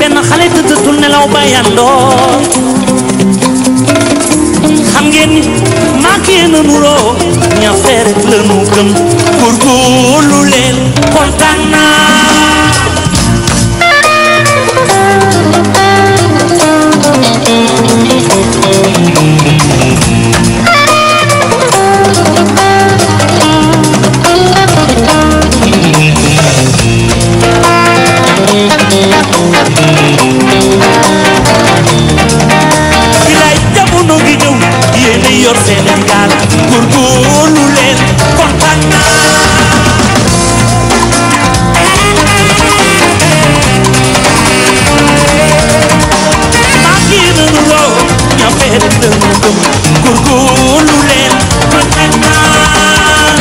benn xale tëddatul nelaw ba yandoo xam ngeen ni maa ngi yéen a nuroo ña fee rek la nu gëm góorgóorlu leen kontaan naa bilaay jamono gi ñëw yéen a yor Sénégal góorgóorlu leen kontaan naa maa ngi yéen a nuroo ña fee rek la nu gëm góorgóorlu leen kontaan naa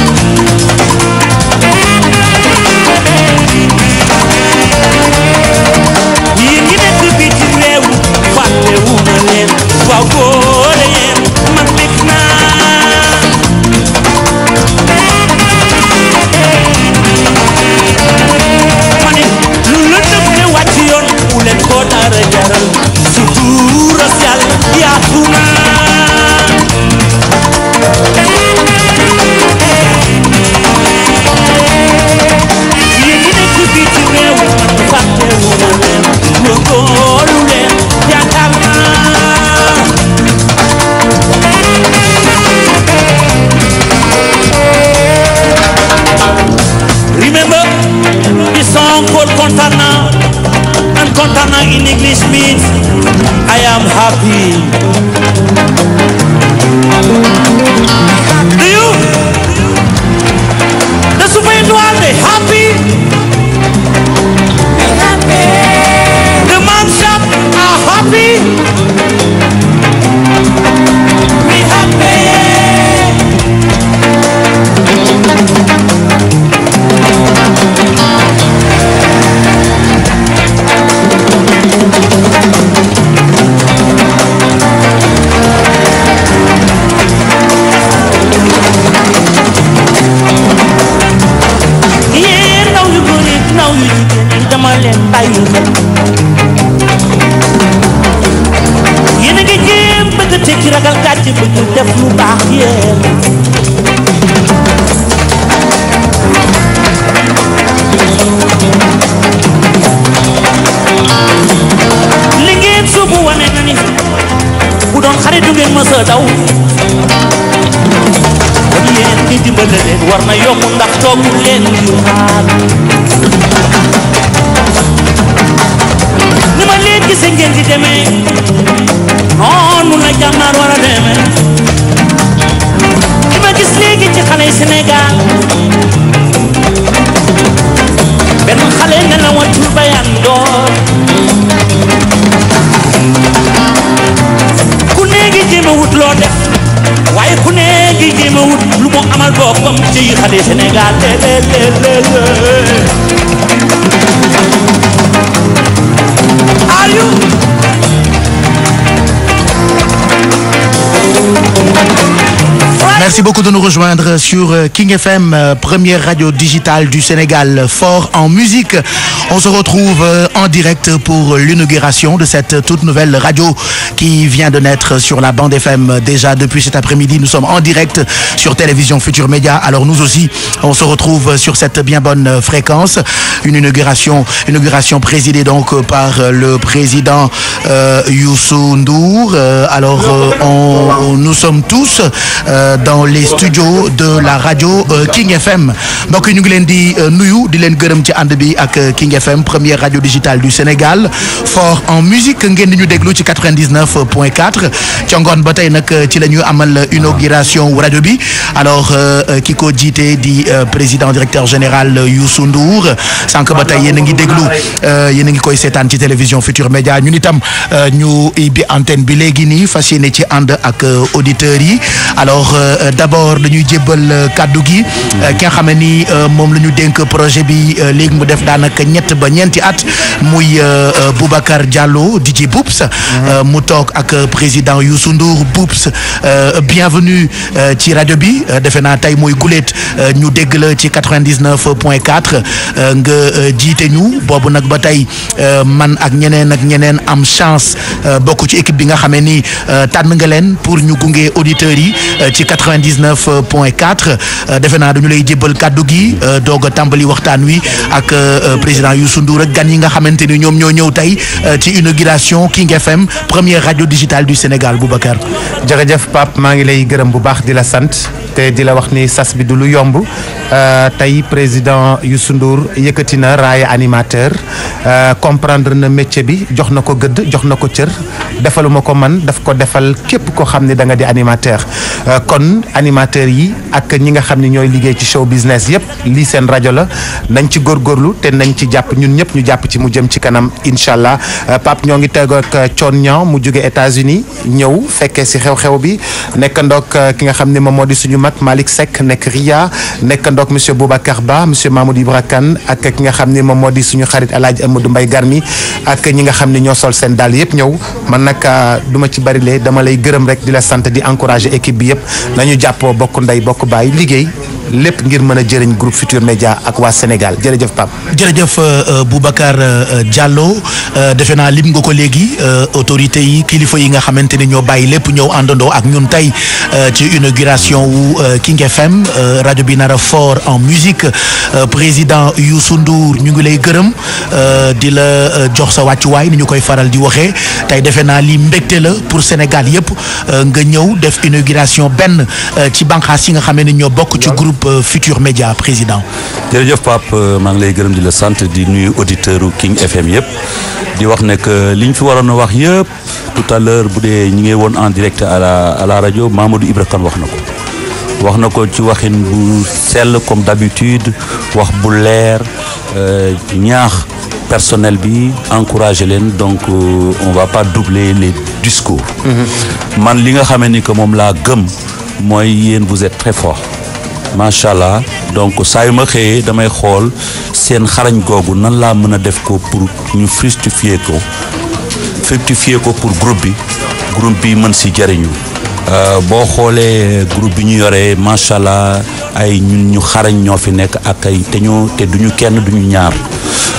yéen ñi nekk bitim réew fàttewu na leen waaw góore yéen man bég naa ma ne lu la dëf ne wàcc yoon bu leen ko dara jaral surtout rasial yaatu naa yéen ñi nekk bitim réew man fàttewu na leen góorgóorlu leen yaakaar naa remember the song called Kontana, and Kontana in English means I am happy. Do you? The super they happy? The man shop are happy? We happy. Yeah, now you got it, now you get it, dama leen bàyyi xel. Yéen a ngi jéem bëgg a tekki ragal gàcce bëgg def lu baax yéen. li ngeen suubu wane na ni bu doon xare du ngeen mës a daw kon yéen di dimbale leen war na yokk ndax toogu leen yu xaar ni ma leen gisee ngeen di demee noonu la jàmmaar war a demee li ma gis léegi ci xale Sénégal benn xale ne la watul ba yandoor ku ne ngi jéem a wut loo def waaye ku ne ngi jéem a wut lu mu amal boppam ci xale Sénégal are you Merci beaucoup de nous rejoindre sur King FM, première radio digitale du Sénégal, fort en musique. On se retrouve en direct pour l'inauguration de cette toute nouvelle radio qui vient de naître sur la bande FM. Déjà depuis cet après-midi, nous sommes en direct sur Télévision Futur Média. Alors nous aussi, on se retrouve sur cette bien bonne fréquence. Une inauguration présidée donc par le président Youssou Ndour. Nous sommes tous dans les studios de la radio King FM. Donc ñu ngi leen di nuyu di leen gërëm ci ànd bi ak King FM, première radio digitale du Sénégal, fort en musique. ngeen di ñu déglu ci 99.4 ci ngoon ba tey nag ci la ñu amal inauguration rajo bi. Alors ki ko jiite di président directeur général Youssou Ndour. sànq ba tey yéen a ngi déglu yéen a ngi koy seetaan ci télévision Futur Média. ñun itam ñu ibbi antenne bi léegi nii fas yéene ci ànd ak auditeurs yi. Alors d'abord dañuy jébbal kaddu gi ki nga xam ne ni moom la ñu dénk projet bi léegi mu def daanaka ñett ba ñeenti at muy Boubacar Diallo DJ Boubs mu toog ak président Youssou Ndour. Boubs bienvenue ci rajo bi defe naa tey mooy guléet ñu dégg la ci 99.4 nga jiite ñu boobu nag ba tey man ak ñeneen am chance bokk ci équipe bi nga xamee ni tànn nga leen pour ñu gunge auditeurs yi ci 99.4 defe naa dañu lay jébbal kàddu gi doog a tàmbali waxtaan wi ak président Youssou Ndour ak gan yi nga xamante ni ñoom ñoo ñëw tey ci inauguration King FM première radio digitale du Sénégal. Boubacar. jërëjëf Pape maa ngi lay gërëm bu baax di la sant te di la wax ni sas bi du lu yomb tey président Youssou Ndour yëkkati na raaya animateur comprendre na métier bi jox na ko gëdd jox na ko cër defaluma ko man daf ko defal képp koo xam ne da nga di animateur kon animateurs yi ak ñi nga xam ne ñooy liggéey ci show business yëpp lii seen rajo la nañ ci góorgóorlu te nañ ci jàpp ñun ñëpp ñu jàpp ci mu jëm ci kanam incha allah Pape ñoo ngi teg ak Thione Niang mu jóge États-Unis ñëw fekkee si xew-xew bi nekk ndoog ki nga xam ne moom moo di suñu mag Malick Seck nekk Ria nekk ndoog monsieur Boubacar Ba monsieur Mamadou Ibra Kane ak ki nga xam ne moom moo di suñu xarit El Hadj Amadou Mbaye Garmi ak ñi nga xam ne ñoo sol seen daal yëpp ñëw man nag du ma ci bari lee dama lay gërëm rek di la sant di encourager équipe bi yëpp nañu jàppoo bokk ndey bokk baay liggéey lépp ngir mën a jëriñ groupe Futur Média ak waa Sénégal jërëjëf Pape. jërëjëf Boubacar Diallo defe naa lim nga ko léegi autorité yi kilifa yi nga xamante ni ñoo bàyyi lépp ñëw àndandoo ak ñun tey ci inauguration wu King FM rajo bi nar a fort en musique président Youssou Ndour ñu ngi lay gërëm di la jox sa wàccuwaay ni ñu koy faral di waxee tey defe naa li mbégte la pour Sénégal yëpp nga ñëw def inauguration benn ci bànqaas yi nga xam ne ñoo bokk ci groupe Futur Média président. jërëjëf Pape maa ngi lay gërëm di la sant di nuyu auditeur u King FM yëpp di wax ne que liñ fi waroon a wax yëpp tout à l'heure bu dee ñi ngi woon en direct à la rajo Mamadou Ibra Kane wax na ko ci waxin bu sell comme d'habitude wax bu leer ñaax personnel bi encourager leen donc on va pas doubler les discours. man li nga xamee ni que moom laa gëm mooy yéen vous êtes très fort. macha allah donc saa yu ma xëyee damay xool seen xarañ googu nan laa mën a def ko pour ñu fructifier ko pour groupe bi mën si jëriñu boo xoolee groupe bi ñu yoree macha allah ay ñun ñu xarañ ñoo fi nekk ak ay te duñu kenn duñu ñaar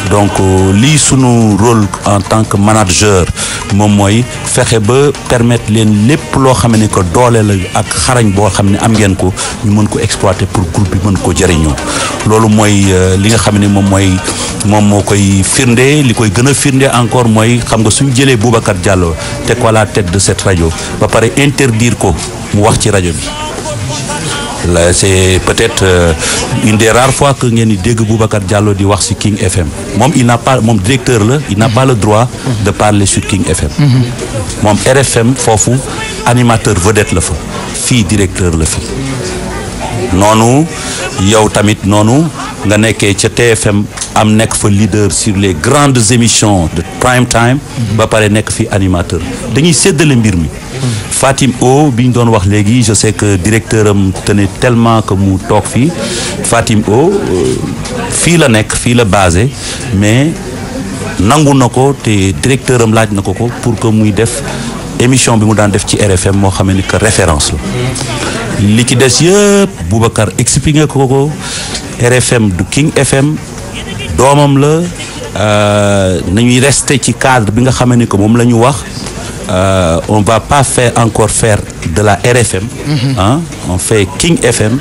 donc lii sunu rôle en tant que manager moom mooy fexe ba permettre leen lépp loo xam ne que doole la ak xarañ boo xam ne am ngeen ko ñu mën ko exploiter pour groupe bi mën ko jëriñoo loolu mooy li nga xam ne moom moo koy firnde li koy gën a firnde encore mooy xam nga suñ jëlee Boubacar Diallo teg ko à la tête de cette rajo ba pare interdire ko mu wax ci rajo bi. là c'est peut-être une des rares fois que ngeen di dégg Boubacar Diallo di wax ci King FM moom moom directeur la il n'a pas le droit de parler sur King FM moom RFM foofu animateur vedette la fa fii directeur la fi noonu yow tamit noonu nga nekkee ca TFM am nekk fa leader sur les grandes émissions de prime time ba pare nekk fi animateur dañuy séddale mbir mi Fatim O bi ñu doon wax léegi je sais que directeur am tenait tellement que mu toog fii Fatim O fii la nekk fii la basé mais nangu na ko te directeur am laaj na ko pour que muy def émission bi mu daan def ci RFM moo xam ne que référence la li ci des yëpp Boubacar expliqué ko RFM du King FM doomam la nañuy rester ci cadre bi nga xam ne que moom la ñu wax on va pas faire de la RFM on fait King FM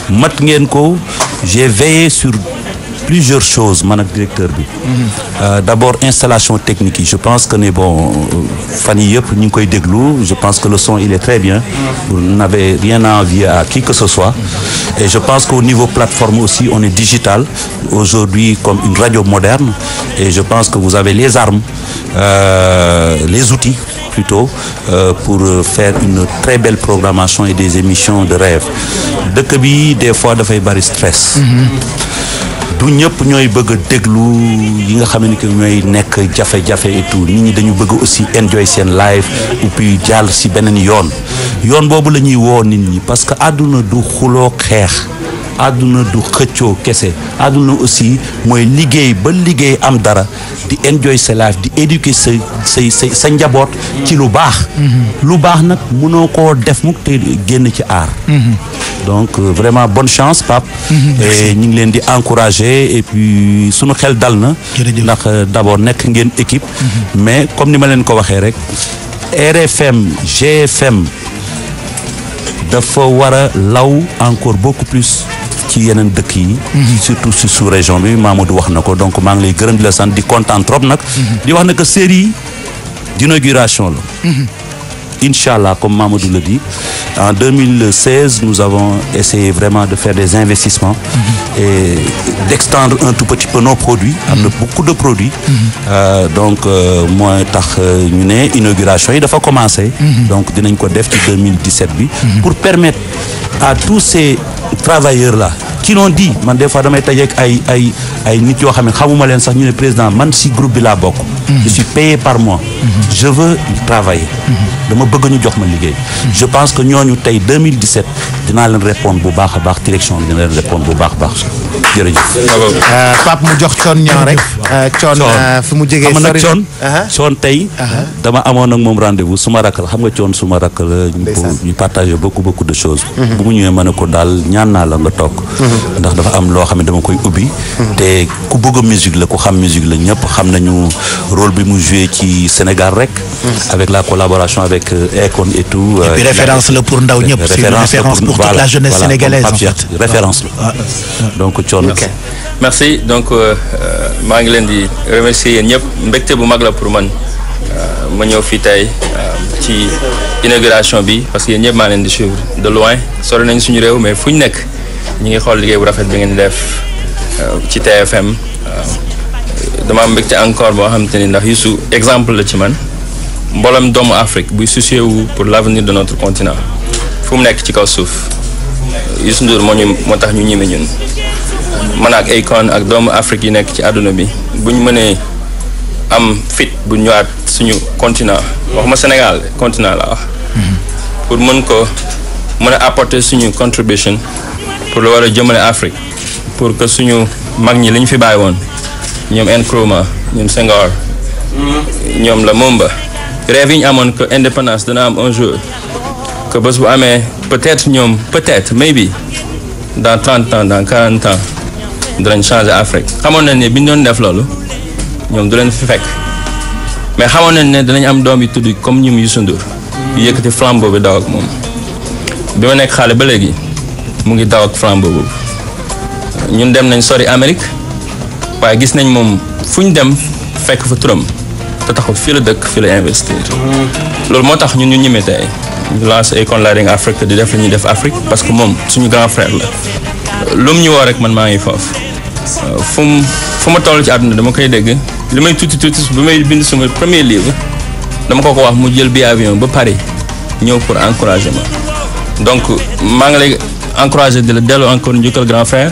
mat ngeen ko j'ai veillé sur plusieurs choses man ak directeur bi d'abord installation technique yi je pense que ne bon fan yi yëpp ñu ngi koy déglu je pense que le son il est très bien vous n'avez rien à envier à qui que ce soit et je pense qu'au niveau plateforme aussi on est digital aujourd'hui comme une radio moderne et je pense que vous avez les armes les outils plutôt pour faire une très belle programmation et des émissions de rêve dëkk bi des fois dafay bari stress du ñëpp ñooy bëgg a déglu yi nga xam ne que ñooy nekk jafe-jafe et tout nit ñi dañu bëgg aussi enjoy seen live et puis jàll si beneen yoon boobu la ñuy woo nit ñi parce que àdduna du xuloo xeex àdduna du xëccoo kese àdduna aussi mooy liggéey ba liggéey am dara di enjoy sa life di éduquer sa njaboot ci lu baax lu baax nag mënoo koo def mukk te génn ci aar donc vraiment bonne chance Pape et ñu ngi leen di encourager et puis sunu xel dal na ndax d'abord nekk ngeen équipe mais comme ni ma leen ko waxee rek RFM GFM dafa war a law encore beaucoup plus ci yeneen dëkk yi surtout si sous région bi Mamadou wax na ko donc maa ngi lay gërëm di la sant di kontaan trop nag di wax na que série d'inauguration la Inch'Allah, comme Mamadou le dit, en 2016, nous avons essayé vraiment de faire des investissements et d'extendre un tout petit peu nos produits. On a beaucoup de produits. Donc, moi, l'inauguration, il faut commencer. Donc, nous avons fait 2017 pour permettre à tous ces travailleurs-là qui l'ont dit, man des fois damay tajeek ay nit yoo xam ne xamuma leen sax ñu ne président man si groupe bi laa bokk. Je suis payé par mois. Je veux travailler. dama bëgg ñu jox ma liggéey. Je pense que ñooñu tey 2017 dinaa leen répondre bu baax a baax direction bi dina leen répondre bu baax a baax jërëjëf. Pape mu jox coon ñoo rek. coon fi mu jógee sori coon tey. dama amoon ak moom rendez-vous suma rakk la xam nga coon suma rakk la. ñu partager beaucoup de choses. bu mu ñëwee ma ne ko daal ñaan naa la nga toog. ndax dafa am loo xam ne dama koy ubbi. te ku bëgg musique la ku xam musique la ñëpp xam nañu rôle bi mu joué ci Sénégal rek. avec la collaboration avec Akon et tout. et puis référence la pour ndaw ñëpp. c'est une référence pour toute la jeunesse sénégalaise en fait. référence la. donc Thione. merci donc maa ngi leen di remercier yéen ñëpp mbégte bu mag la pour man ma ñëw fii tey ci inauguration bi parce que yéen ñëpp maa leen di suivre de loin sori nañ suñu réew mais fu ñu nekk ñu ngi xool liggéey bu rafet bi ngeen di def ci TFM dama am mbégte encore boo xamante ni ndax Youssou exemple la ci man mboolem doomu Afrique buy soucier wu pour l'avenir de notre continent fu mu nekk ci kaw suuf Youssou Ndour moo tax ñu ñime ñun man ak Akon ak doomu Afrique yi nekk ci àdduna bi buñ mënee am fit bu ñëwaat suñu continent waxuma Sénégal continent la wax pour mën a apporter suñu contribution pour lu war a jëmale Afrique pour que suñu mag ñi li ñu fi bàyyi woon ñoom Nkrumah ñoom Senghor ñoom Lumumba rêve yi ñu amoon que indépendance dana am un jour que bés bu amee peut-être maybe dans 30 ans dans 40 ans dinañ changer Afrique xamoon nañ ne bi ñu doon def loolu ñoom du leen fi fekk mais xamoon nañ ne danañ am doom yu tudd comme ñum Youssou Ndour yu yëkkati flambeau bi daw ak moom bi ma nekk xale ba léegi mu ngi daw ak flambeau boobu ñun dem nañ sori Amérique waaye gis nañ moom fu ñu dem fekk fa turam te taxul fii la dëkk fii la investir loolu moo tax ñun ñu ñemee tey ñu lancé Akon Lighting Afrique di def li ñuy def Afrique parce que moom suñu grand frère la lu mu ñu woo rek man maa ngi foofu fu ma toll ci àdduna dama koy dégg li may tuuti bi may bind sama premier livre dama ko wax mu jël bi avion ba Paris ñëw pour encourager ma donc maa ngi lay encourager di la delloo encore njukkal grand frère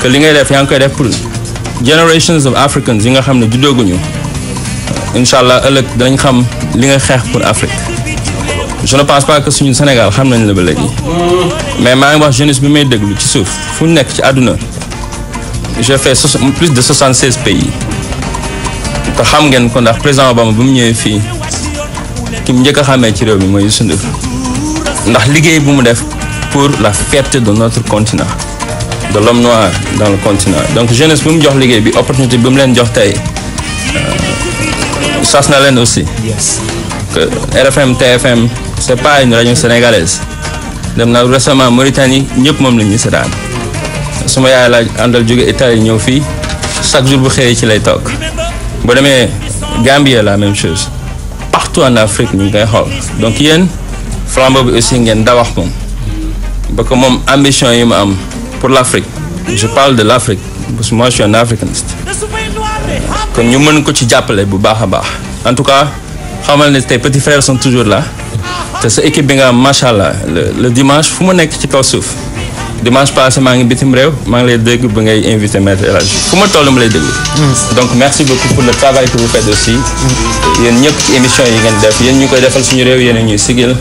que li ngay def yaa ngi koy def pour generations of Africans yi nga xam ne juddooguñu incha allah ëllëg danañ xam li nga xeex pour Afrique je ne pense pas que suñu Sénégal xam nañ la ba léegi mais maa ngi wax jeunesse bi may déglu ci suuf fu ñu nekk ci àdduna j'ai fait plus de 76 pays te xam ngeen ko ndax président Obama bu mu ñëwee fii ki mu njëkk a xamee ci réew mi mooy Youssou Ndour ndax liggéey bu mu def pour la fierté de notre continent de l'homme noir dans le continent donc jeunesse bi mu jox liggéey bi opportunité bi mu leen jox tey sas na leen aussi que RFM TFM c'est pas une radio sénégalaise dem na récemment Mauritanie ñëpp moom la ñuy seetaan suma yaay la àndal jóge Italie ñëw fii chaque jour bu xëyee ci lay toog boo demee Gambie la même chose partout en Afrique ñu ngi koy xool donc yéen flambeau bi aussi ngeen dawax moom ba que moom ambition yi mu am pour l'Afrique je parle de l'Afrique parce que moi je suis un africaniste kon ñu mën ko ci jàppale bu baax a baax en tout cas xamal ne tes petits frères sont toujours là te sa équipe bi nga am macha allah le dimanche fu ma nekk ci kaw suuf dimanche passé maa ngi bitim réew maa ngi lay dégg ba ngay invité Maître El Hadji fu ma toll ma lay dégg. donc merci beaucoup pour le travail que vous faites aussi. yéen ñëpp ci émission yi ngeen def yéen ñu koy defal suñu réew yéen a ñuy sigil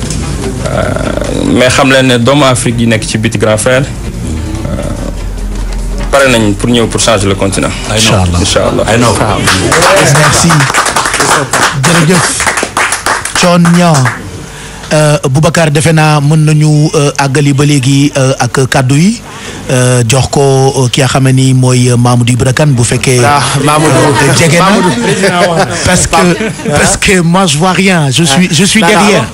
mais xam leen ne doomu Afrique yi nekk ci biti grand frère pare nañ pour ñëw pour changer le continent. incha allah merci jërëjëf Thione Niang Boubacar defe naa mën nañu àggali ba léegi ak kàddu yi jox ko ki nga xam ne ni mooy Mamadou Ibra Kane bu fekkee. Mamadou jege na parce que moi je vois rien je suis derrière.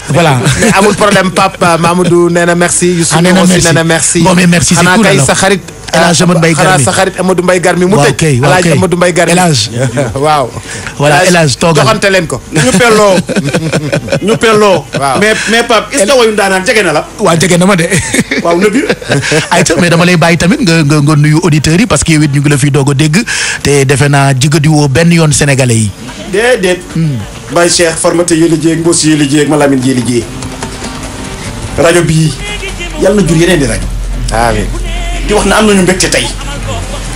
voilà mais amul problème Pape Mamadou nee na merci. Youssou aussi nee na merci. bon mais merci c'est cool xanaa kay sa xarit. El Hadj Amadou Mbaye Garmi xanaa sa xarit Amadou Mbaye Garmi mu tëj. waaw kay Amadou Mbaye Garmi El Hadj waaw. voilà El Hadj toogal joxante leen ko. ñu pelloo. waaw mais Pape est-ce que wayu ndaanaan jege na la. waaw jege na ma de. waaw na biir. ayca mais dama lay bàyyi tamit nga nuyu auditeurs yi parce que yow it ñu ngi la fi doog a dégg te defe naa jigadiwoo benn yoon sénégalais yi. déedéet. Baye Cheikh Farmata yéeli jéeg Mbos yéeli jéeg Malamine yéeli jéeg rajo bii yàlla na jur yeneen di rajo. amiin. di wax na am nañu mbégte tey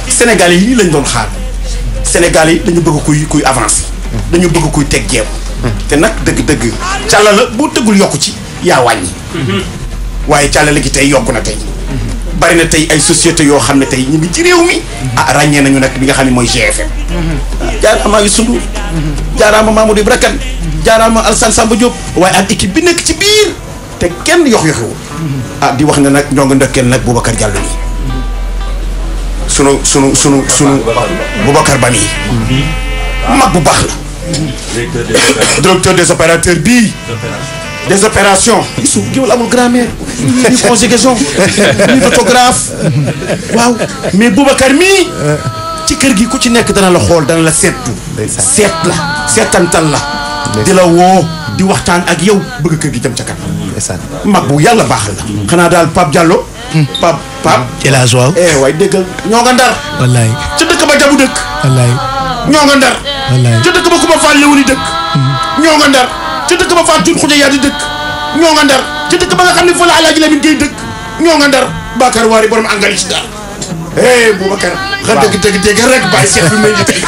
Sénégalais yi lii lañ doon xaar Sénégalais yi dañu bëgg kuy avance dañu bëgg kuy teg jeew te nag dëgg-dëgg càlla la boo tëggul yokku ci yaa wàññi waaye càlla la gi tey yokku na tey bari na tey ay société yoo xam ne tey ñu ngi ci réew mi ràññee nañu nag bi nga xam ne mooy GFM jaaraama Youssou Ndour jaaraama Mamadou Ibra Kane jaaraama Alassane Samba Diop waaye ak équipe bi nekk ci biir te kenn yox-yoxewul di wax ne nag ñoo nga ndokkeel nag Boubacar Diallo nii sunu Boubacar Bami mag bu baax la directeur des opérateurs bii des opérations Youssou géwél amul grammaire ni conjugaison ni photographe waaw mais Boubacar mii ci kër gi ku ci nekk dana la xool dana la seetu seet la seetantal la di la woo di waxtaan ak yow bëgg kër gi jëm ca kanam mag bu yàlla baaxal la xanaa daal Pape Diallo Pape El Hadj waaw waay déggal ñoo nga ndar wallaay ca dëkk ba jabu dëkk wallaay ñoo nga ndar wallaay ca dëkk ba ku ma faal léwuni dëkk ñoo nga ndar ca dëkk ba faal tuut xuja yaa di dëkk ñoo nga ndar ca dëkk ba nga xam ne fa la Alaaji Lamin Gey dëkk ñoo nga ndar Bakar Waari borom angali ci daal Boubacar xa dëgg rek bàyyi seet bi may di tey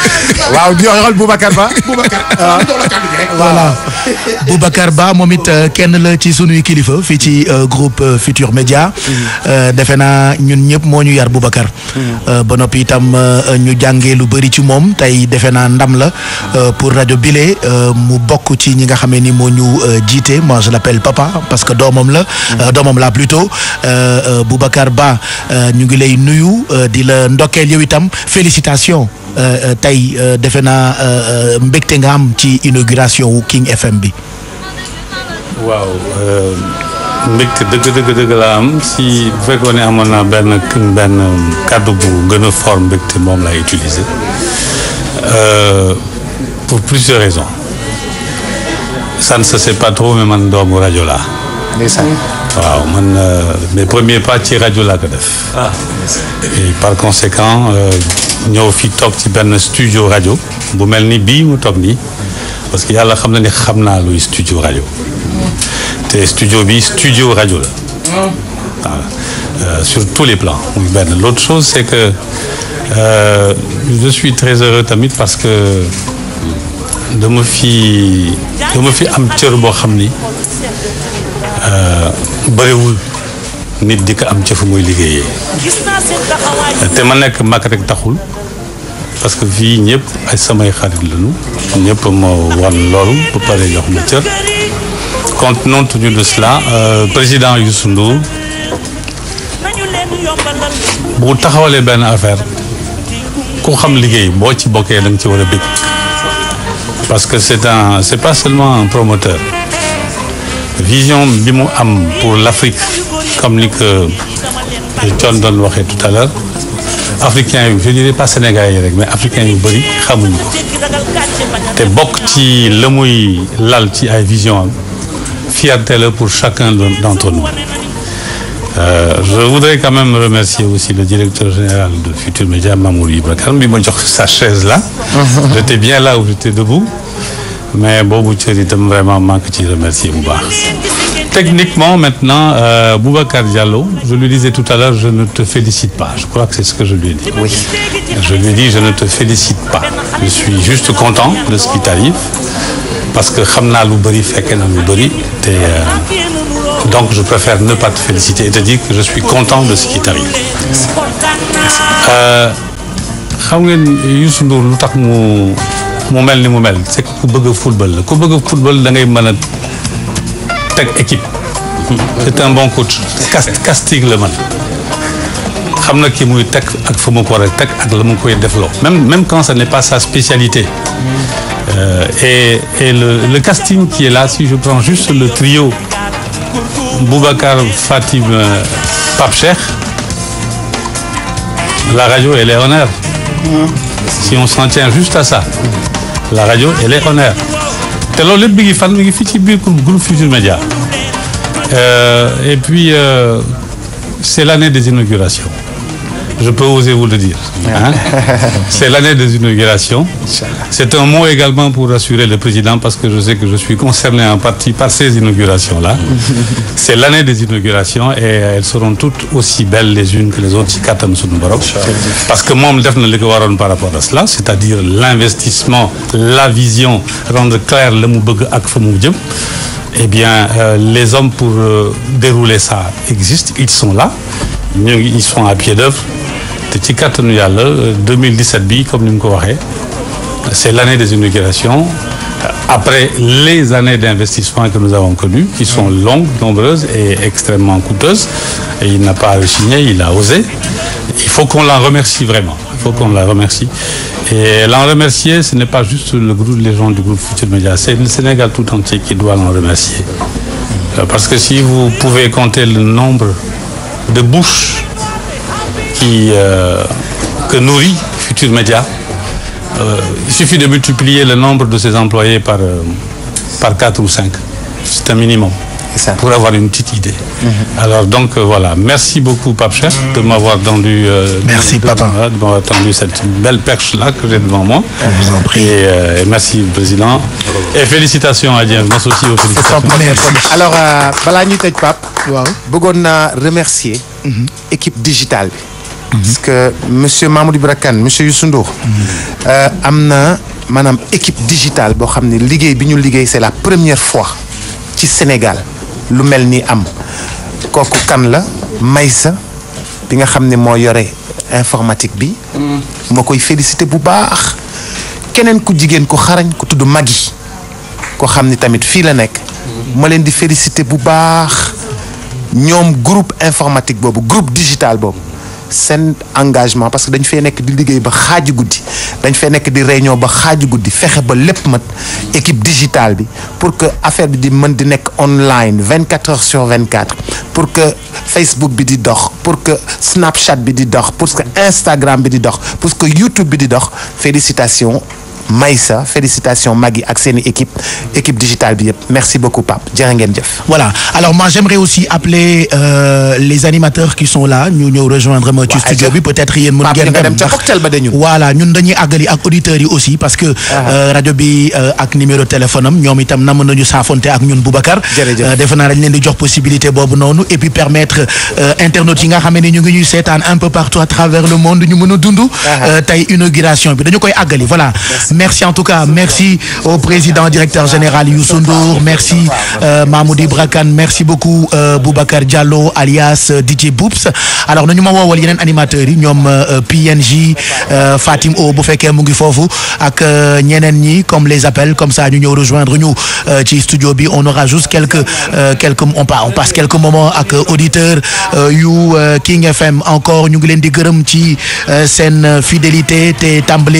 waaw di xool Boubacar Ba. voilà Boubacar Ba moom it kenn la ci sunuy kilifa fii ci groupe Futur Média defe naa ñun ñëpp moo ñu yar Boubacar ba noppi itam ñu jàngee lu bëri ci moom tey defe naa ndam la pour rajo bile mu bokk ci ñi nga xamee ni moo ñu jiite moi je l'appelle papa parce que doomam la plutôt Boubacar Ba ñu ngi lay nuyu di la ndokkeel yow itam félicitations tey defe naa mbégte nga am ci inauguration wu King FM bi. waaw mbégte dëgg laa am si bu fekkoon ne amoon naa benn kàddu bu gën a fort mbégte moom laa utiliser pour plusieurs raisons ça ne se sait pas trop mais man doomu rajo laa. waaw man mes premiers pas ci rajo laa ko def. et par conséquent ñëw fi toog ci benn studio rajo bu mel ni bii mu toog nii parce que yàlla xam na ni xam naa luy studio rajo te studio bi studio rajo la. voilà sur tous les plans muy benn l'autre chose c'est que je suis très heureux tamit parce que dama fi am cër boo xam ni. bëriwul nit di ko am ca fu muy liggéeyee te ma nekk mag rek taxul parce que fii ñëpp ay samay xarit lañu ñëpp moo wan loolu ba pare jox ma cër compte tenu de cela président Youssou Ndour bu taxawalee benn affaire ku xam liggéey boo ci bokkee da nga ci war a bëgg parce que c'est pas seulement un promoteur vision bi mu am pour l'Afrique comme ni que Thione doon waxee tout à l'heure africains yu je dirais pas sénégalais yi rek mais africains yu bëri xamuñu ko te bokk ci la muy lal ci ay vision am fierté la pour chacun d'entre nous. Je voudrais quand même remercier aussi le directeur général de Futur Média Mamadou Ibra Kane bi ma jox sa chaise là. J'étais bien là où j'étais debout. mais boobu cër itam vraiment maa ngi ci remercier bu baax Techniquement, maintenant, Boubacar Diallo, je lui disais tout à l'heure, je ne te félicite pas. Je crois que c'est ce que je lui ai dit. Oui. Je lui ai dit, je ne te félicite pas. Je suis juste content de ce qui t'arrive. Parce que Khamna Loubari fait qu'un Loubari. Donc, je préfère ne pas te féliciter et te dire que je suis content de ce qui t'arrive. Xam ngeen Youssou Ndour lu tax mu mel ni mu mel c'est que ku bëgg football la ku bëgg football da ngay mën a teg équipe c'est un bon coach casting la man xam na ki muy teg ak fa mu ko war a teg ak la mu koy defloo même quand ce n'est pas sa spécialité et le casting qui est là si je prends juste le trio Boubacar Fatim Pape Cheikh la radio elle est honneur. Si on s'en tient juste à ça, la radio, elle est honneur. te loolu lépp mi ngi fan mi ngi fii ci biir groupe Futurs Médias et puis c'est l'année des inaugurations. Je peux oser vous le dire. Hein? C'est l'année des inaugurations. C'est un mot également pour rassurer le président parce que je sais que je suis concerné en partie par ces inaugurations-là. C'est l'année des inaugurations et elles seront toutes aussi belles les unes que les autres ci kàttan sunu borom. Parce que moom def na li ko waroon par rapport à cela, c'est-à-dire l'investissement, la vision, rendre clair la mu bëgg ak fa mu jëm. Eh bien, les hommes pour dérouler ça existent, ils sont là. Ils sont à pied d'œuvre. te ci kàttanu yàlla 2017 bi comme ni mu ko waxee c'est l'année des inaugurations après les années d'investissement que nous avons connues qui sont longues, nombreuses et extrêmement coûteuses et il n'a pas rechigné, il a osé. Il faut qu'on l'en remercie vraiment. Il faut qu'on la remercie. Et l'en remercier, ce n'est pas juste les gens du groupe Futurs Médias, c'est le Sénégal tout entier qui doit l'en remercier. Parce que si vous pouvez compter le nombre de bouches que nourrit Futurs Médias, il suffit de multiplier le nombre de ses employés par 4 ou 5. C'est un minimum. Ça. Pour avoir une petite idée. Alors donc voilà, merci beaucoup Pape Cheikh de m'avoir tendu. Merci papa. De m'avoir tendu cette belle perche là que j'ai devant moi. On vous en prie. Et merci président. Et félicitations à Dieng, merci aussi aux félicitations. Alors balaa ñuy tëj Pape. waaw bëggoon naa remercier. équipe digitale bi. parce que monsieur Mamadou Ibrakane monsieur Youssou Ndour. am na maanaam équipe digitale boo xam ne liggéey bi ñu liggéey c'est la première fois ci Sénégal. lu mel ni am kooku kan la Maysa bi nga xam ne moo yore informatique bi moo koy félicité bu baax keneen ku jigéen ku xarañ ku tudd Magui ko xam ni tamit fii la nekk ma leen di félicité bu baax ñoom groupe informatique boobu groupe digital boobu seen engagement parce que dañ fee nekk di liggéey ba xaaju guddi dañ fee nekk di réunion ba xaaju guddi fexe ba lépp mat équipe digitale bi pour que affaire bi di mën di nekk online 24 heures sur 24 pour que Facebook bi di dox pour que Snapchat bi di dox pour que Instagram bi di dox pour que YouTube bi di dox félicitations Maïssa, félicitations Magui ak seeni équipe digitale bi yëpp merci beaucoup Pape jërë ngeen jëf. Voilà, alors moi j'aimerais aussi appeler les animateurs qui sont là ñu ñëw rejoindre ma ci studio bi peut-être yéen mën ngeen dem ca cocktail ba de ñun. Voilà ñun dañuy àggali ak auditeurs yi aussi parce que rajo bi ak numéro téléphone am ñoom itam nam nañu saafonte ak ñun Boubacar. defe naa dañ leen di jox possibilité boobu noonu et puis permettre internautes yi nga xam ne ñu ngi ñuy seetaan un peu partout à travers le monde ñu mën a dund tey inauguration bi dañu koy àggali voilà. Merci en tout cas, merci au président directeur général Youssou Ndour, merci Mamoudi Ibrakane, merci beaucoup Boubacar Diallo alias DJ Boops. Alors nañu ma woowal yeneen animateurs yi ñoom PNJ Fatim O bu fekkee mu ngi foofu ak ñeneen ñi comme les appels comme ça ñu ñëw rejoindre ñu ci studio bi on aura juste quelques on passe quelques moments ak auditeurs yu King FM encore ñu ngi leen di gërëm ci seen fidélité te tàmbale